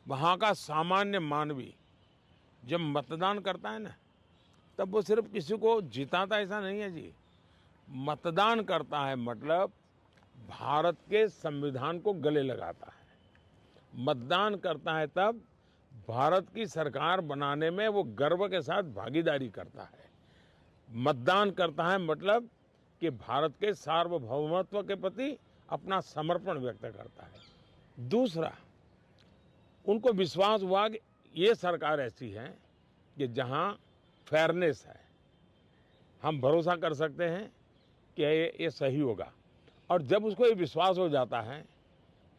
वहाँ का सामान्य मानवी जब मतदान करता है ना, तब वो सिर्फ किसी को जिताता ऐसा नहीं है जी। मतदान करता है मतलब भारत के संविधान को गले लगाता है। मतदान करता है तब भारत की सरकार बनाने में वो गर्व के साथ भागीदारी करता है। मतदान करता है मतलब कि भारत के सार्वभौमत्व के प्रति अपना समर्पण व्यक्त करता है। दूसरा, उनको विश्वास हुआ कि ये सरकार ऐसी है कि जहां फेयरनेस है, हम भरोसा कर सकते हैं कि ये सही होगा। और जब उसको ये विश्वास हो जाता है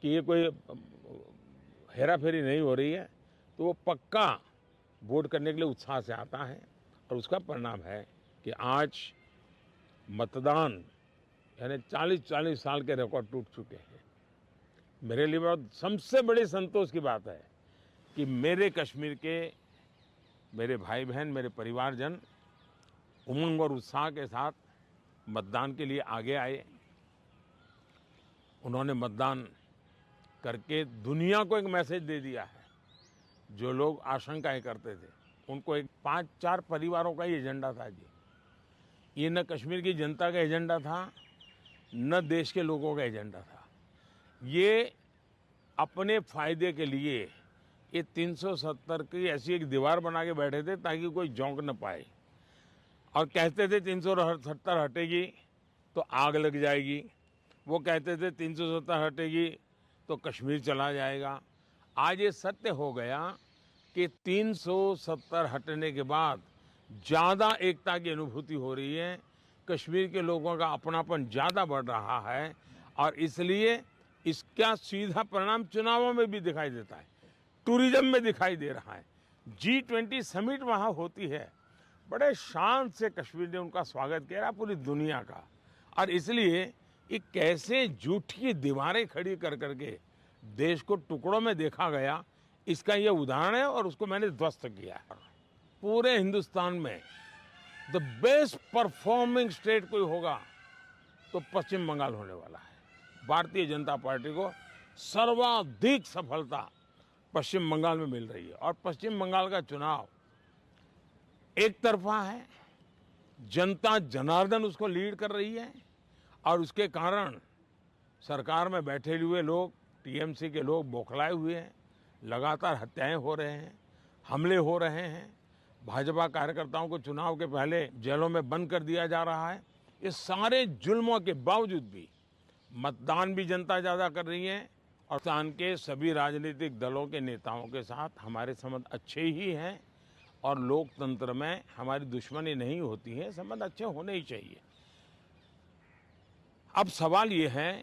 कि ये कोई हेरा फेरी नहीं हो रही है, तो वो पक्का वोट करने के लिए उत्साह से आता है। और उसका परिणाम है कि आज मतदान यानी 40-40 साल के रिकॉर्ड टूट चुके हैं। मेरे लिए बहुत सबसे बड़ी संतोष की बात है कि मेरे कश्मीर के मेरे भाई बहन, मेरे परिवारजन उमंग और उत्साह के साथ मतदान के लिए आगे आए। उन्होंने मतदान करके दुनिया को एक मैसेज दे दिया है। जो लोग आशंकाएं करते थे, उनको एक 5-4 परिवारों का ही एजेंडा था जी। ये न कश्मीर की जनता का एजेंडा था, न देश के लोगों का एजेंडा था। ये अपने फायदे के लिए ये 370 की ऐसी एक दीवार बना के बैठे थे ताकि कोई झोंक न पाए। और कहते थे 370 हटेगी तो आग लग जाएगी। वो कहते थे 370 हटेगी तो कश्मीर चला जाएगा। आज ये सत्य हो गया कि 370 हटने के बाद ज़्यादा एकता की अनुभूति हो रही है। कश्मीर के लोगों का अपनापन ज़्यादा बढ़ रहा है और इसलिए इसका सीधा परिणाम चुनावों में भी दिखाई देता है, टूरिज्म में दिखाई दे रहा है। G20 समिट वहाँ होती है, बड़े शान से कश्मीर ने उनका स्वागत किया पूरी दुनिया का। और इसलिए ये कैसे झूठी दीवारें खड़ी कर करके देश को टुकड़ों में देखा गया, इसका ये उदाहरण है और उसको मैंने ध्वस्त किया। पूरे हिंदुस्तान में द बेस्ट परफॉर्मिंग स्टेट कोई होगा तो पश्चिम बंगाल होने वाला है। भारतीय जनता पार्टी को सर्वाधिक सफलता पश्चिम बंगाल में मिल रही है और पश्चिम बंगाल का चुनाव एक तरफा है। जनता जनार्दन उसको लीड कर रही है और उसके कारण सरकार में बैठे हुए लोग, टीएमसी के लोग बौखलाए हुए हैं। लगातार हत्याएं हो रहे हैं, हमले हो रहे हैं, भाजपा कार्यकर्ताओं को चुनाव के पहले जेलों में बंद कर दिया जा रहा है। ये सारे जुल्मों के बावजूद भी मतदान भी जनता ज़्यादा कर रही है और हिंदुस्तान के सभी राजनीतिक दलों के नेताओं के साथ हमारे संबंध अच्छे ही हैं और लोकतंत्र में हमारी दुश्मनी नहीं होती है, संबंध अच्छे होने ही चाहिए। अब सवाल ये है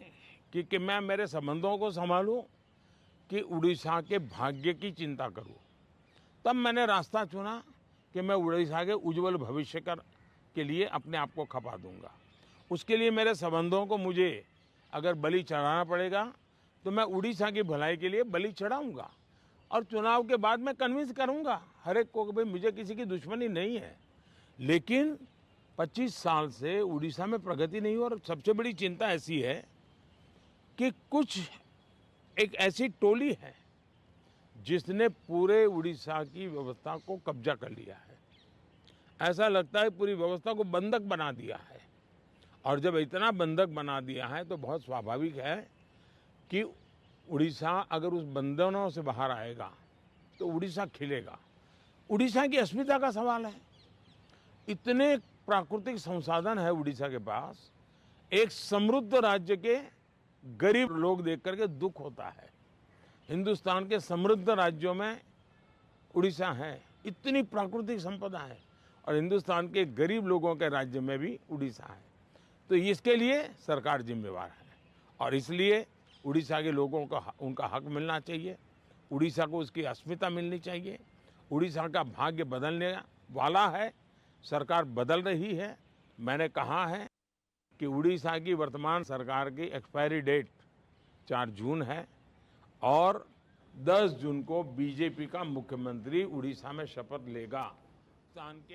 कि मैं मेरे संबंधों को संभालूं कि उड़ीसा के भाग्य की चिंता करूं। तब मैंने रास्ता चुना कि मैं उड़ीसा के उज्जवल भविष्य के लिए अपने आप को खपा दूंगा। उसके लिए मेरे संबंधों को मुझे अगर बलि चढ़ाना पड़ेगा तो मैं उड़ीसा की भलाई के लिए बलि चढ़ाऊंगा और चुनाव के बाद मैं कन्विंस करूंगा हर एक को कि भाई मुझे किसी की दुश्मनी नहीं है। लेकिन 25 साल से उड़ीसा में प्रगति नहीं हो और सबसे बड़ी चिंता ऐसी है कि कुछ एक ऐसी टोली है जिसने पूरे उड़ीसा की व्यवस्था को कब्जा कर लिया है। ऐसा लगता है पूरी व्यवस्था को बंधक बना दिया है और जब इतना बंधक बना दिया है तो बहुत स्वाभाविक है कि उड़ीसा अगर उस बंधनों से बाहर आएगा तो उड़ीसा खिलेगा। उड़ीसा की अस्मिता का सवाल है। इतने प्राकृतिक संसाधन है उड़ीसा के पास, एक समृद्ध राज्य के गरीब लोग देख करके दुख होता है। हिंदुस्तान के समृद्ध राज्यों में उड़ीसा है, इतनी प्राकृतिक संपदा है और हिंदुस्तान के गरीब लोगों के राज्य में भी उड़ीसा है। तो इसके लिए सरकार जिम्मेवार है और इसलिए उड़ीसा के लोगों का उनका हक मिलना चाहिए। उड़ीसा को उसकी अस्मिता मिलनी चाहिए। उड़ीसा का भाग्य बदलने वाला है, सरकार बदल रही है। मैंने कहा है कि उड़ीसा की वर्तमान सरकार की एक्सपायरी डेट 4 जून है और 10 जून को बीजेपी का मुख्यमंत्री उड़ीसा में शपथ लेगा।